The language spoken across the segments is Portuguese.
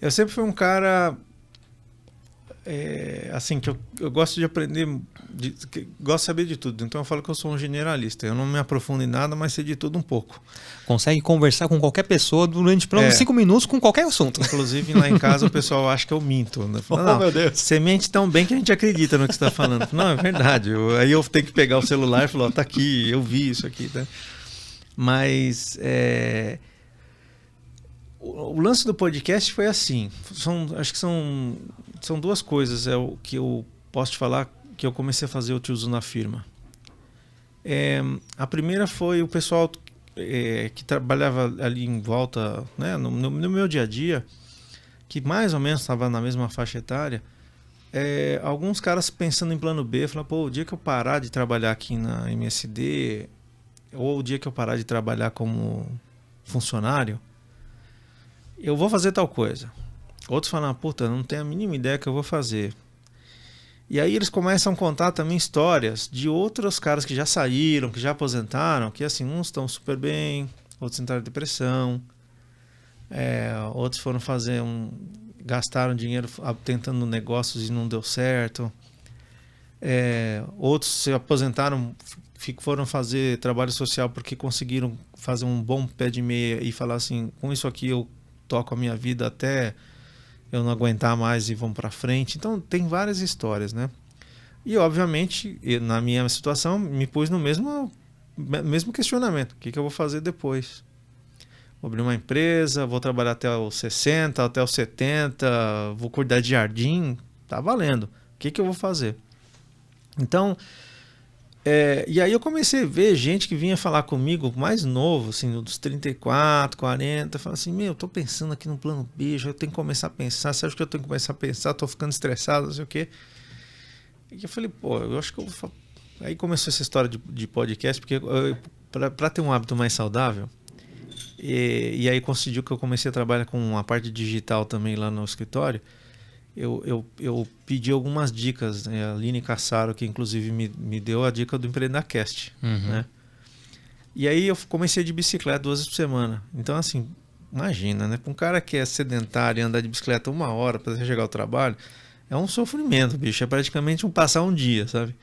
Eu sempre fui um cara, assim, que eu gosto de aprender, gosto de saber de tudo. Então eu falo que eu sou um generalista. Eu não me aprofundo em nada, mas sei de tudo um pouco. Consegue conversar com qualquer pessoa durante pelo menos 5 minutos com qualquer assunto. Inclusive lá em casa o pessoal acha que eu minto. Né? Falo, não, meu Deus. Você mente tão bem que a gente acredita no que você está falando. Não, é verdade. Aí eu tenho que pegar o celular e falar, tá aqui, eu vi isso aqui. Tá? Mas o lance do podcast foi assim. Acho que são duas coisas o que eu posso te falar que eu comecei a fazer, eu te uso na firma. A primeira foi o pessoal que trabalhava ali em volta, né, no meu dia a dia, que mais ou menos estava na mesma faixa etária. Alguns caras pensando em plano B, falaram, pô, o dia que eu parar de trabalhar aqui na MSD, ou o dia que eu parar de trabalhar como funcionário, eu vou fazer tal coisa. Outros falam, puta, não tenho a mínima ideia que eu vou fazer. E aí eles começam a contar também histórias de outros caras que já saíram, que já aposentaram, que assim, uns estão super bem, outros entraram em depressão, outros foram gastaram dinheiro tentando negócios e não deu certo. Outros se aposentaram, foram fazer trabalho social porque conseguiram fazer um bom pé de meia e falar assim, com isso aqui eu toco a minha vida até eu não aguentar mais e vamos para frente. Então tem várias histórias, né? E obviamente, na minha situação, me pus no mesmo questionamento. O que eu vou fazer depois? Vou abrir uma empresa, vou trabalhar até os 60, até os 70, vou cuidar de jardim, tá valendo. O que eu vou fazer? Então, e aí eu comecei a ver gente que vinha falar comigo mais novo, assim, dos 34, 40, falando assim, eu tô pensando aqui no plano B, já tenho que começar a pensar, você acha que eu tenho que começar a pensar, tô ficando estressado, não sei o quê. E eu falei, pô, eu acho que eu vou... Aí começou essa história de podcast, porque para ter um hábito mais saudável, e aí coincidiu que eu comecei a trabalhar com a parte digital também lá no escritório, eu pedi algumas dicas, né? A Aline Cassaro, que inclusive me deu a dica do EmpreendaCast, né? E aí eu comecei de bicicleta 2 vezes por semana. Então, assim, imagina, né? Para um cara que é sedentário e andar de bicicleta 1 hora para chegar ao trabalho, é um sofrimento, bicho. É praticamente passar um dia, sabe?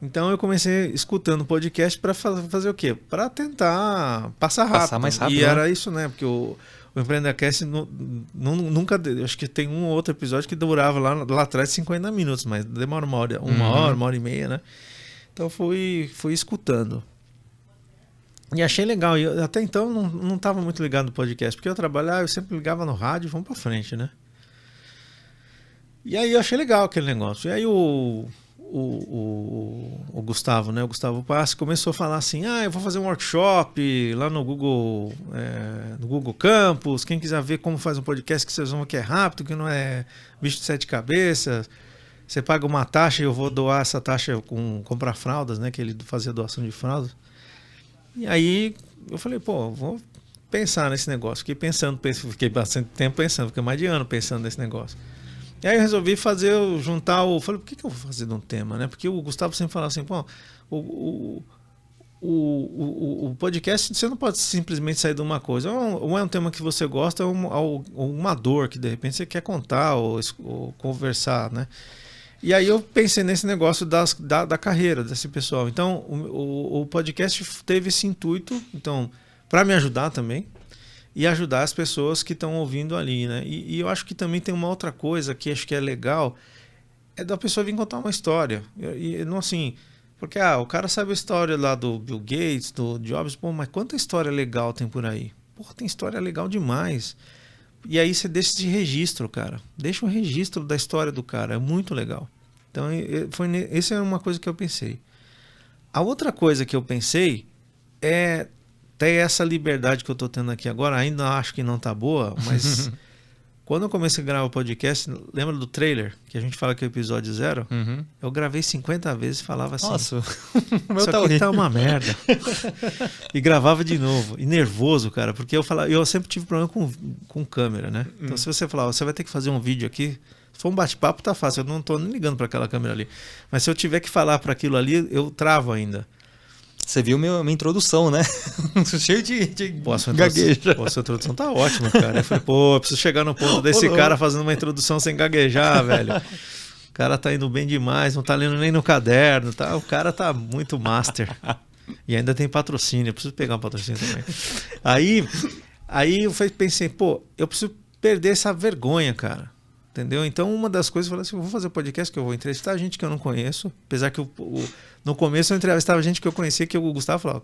Então eu comecei escutando podcast para fazer o quê? Para tentar passar rápido. Passar mais rápido. E era isso, né? Porque o EmpreendaCast nunca... Acho que tem um ou outro episódio que durava lá atrás 50 minutos, mas demora uma hora, uma hora e meia, né? Então fui escutando. E achei legal. E até então não estava muito ligado no podcast, porque eu trabalhava, eu sempre ligava no rádio e vamos para frente, né? E aí eu achei legal aquele negócio. E aí o Gustavo, né? O Gustavo Passi começou a falar assim, eu vou fazer um workshop lá no Google Campus, quem quiser ver como faz um podcast, que vocês vão ver que é rápido, que não é bicho de 7 cabeças, você paga uma taxa e eu vou doar essa taxa com comprar fraldas, né? Que ele fazia doação de fraldas. E aí eu falei, pô, vou pensar nesse negócio. Fiquei bastante tempo pensando, fiquei mais de ano pensando nesse negócio. E aí eu resolvi falei, por que eu vou fazer de um tema, né? Porque o Gustavo sempre fala assim, pô, o podcast, você não pode simplesmente sair de uma coisa. Ou é um tema que você gosta, ou uma dor que de repente você quer contar ou conversar, né? E aí eu pensei nesse negócio da carreira desse pessoal. Então, o podcast teve esse intuito, então, para me ajudar também, e ajudar as pessoas que estão ouvindo ali, né? E eu acho que também tem uma outra coisa que acho que é legal, é da pessoa vir contar uma história. E não assim, porque o cara sabe a história lá do Bill Gates, do Jobs, pô, mas quanta história legal tem por aí? Porra, tem história legal demais. E aí você deixa esse registro, cara. Deixa um registro da história do cara, é muito legal. Então, essa é uma coisa que eu pensei. A outra coisa que eu pensei é ter essa liberdade que eu estou tendo aqui agora. Ainda acho que não está boa, mas quando eu comecei a gravar o podcast, lembra do trailer, que a gente fala que é o episódio 0? Eu gravei 50 vezes e falava assim, nossa, isso aqui tá uma merda. E gravava de novo. E nervoso, cara, porque eu sempre tive problema com câmera, né? Então se você falar, você vai ter que fazer um vídeo aqui, se for um bate-papo tá fácil, eu não tô nem ligando para aquela câmera ali. Mas se eu tiver que falar para aquilo ali, eu travo ainda. Você viu minha introdução, né? Cheio de Sua gagueja. Sua introdução tá ótima, cara. Eu falei, eu preciso chegar no ponto desse cara fazendo uma introdução sem gaguejar, velho. O cara tá indo bem demais, não tá lendo nem no caderno, tá? O cara tá muito master. E ainda tem patrocínio, eu preciso pegar um patrocínio também. Aí eu pensei, eu preciso perder essa vergonha, cara. Entendeu? Então, uma das coisas, eu falei assim, eu vou fazer podcast que eu vou entrevistar gente que eu não conheço. Apesar que no começo eu entrevistava gente que eu conhecia, que o Gustavo falava,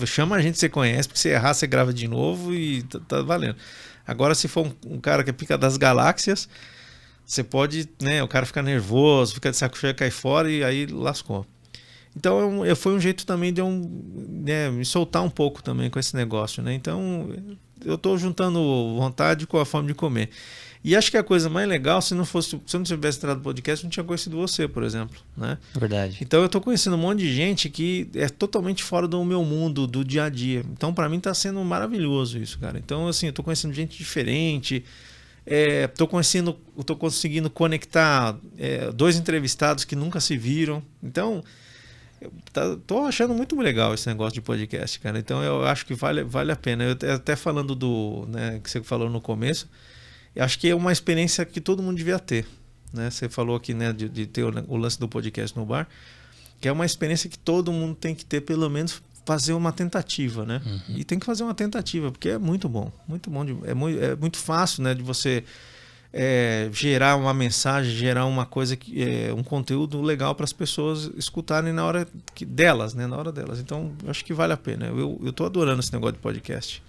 chama a gente que você conhece, porque se errar, você grava de novo e tá valendo. Agora, se for um cara que é pica das galáxias, você pode, né? O cara fica nervoso, fica de saco cheio, cai fora e aí lascou. Então, foi um jeito também de eu me soltar um pouco também com esse negócio, né? Então, eu tô juntando vontade com a fome de comer. E acho que a coisa mais legal, se eu não tivesse entrado no podcast, eu não tinha conhecido você, por exemplo, né? Verdade. Então eu tô conhecendo um monte de gente que é totalmente fora do meu mundo, do dia a dia. Então para mim tá sendo maravilhoso isso, cara. Então assim, eu tô conhecendo gente diferente, tô conseguindo conectar 2 entrevistados que nunca se viram. Então tô achando muito legal esse negócio de podcast, cara. Então eu acho que vale a pena. Eu até falando né, que você falou no começo, eu acho que é uma experiência que todo mundo devia ter, né? Você falou aqui, né, de ter o lance do podcast no bar, que é uma experiência que todo mundo tem que ter, pelo menos fazer uma tentativa, né? Uhum. E tem que fazer uma tentativa, porque é muito bom, é muito fácil, né, de você gerar uma mensagem, gerar uma coisa um conteúdo legal para as pessoas escutarem na hora delas, né? Na hora delas. Então, eu acho que vale a pena. Eu tô adorando esse negócio de podcast.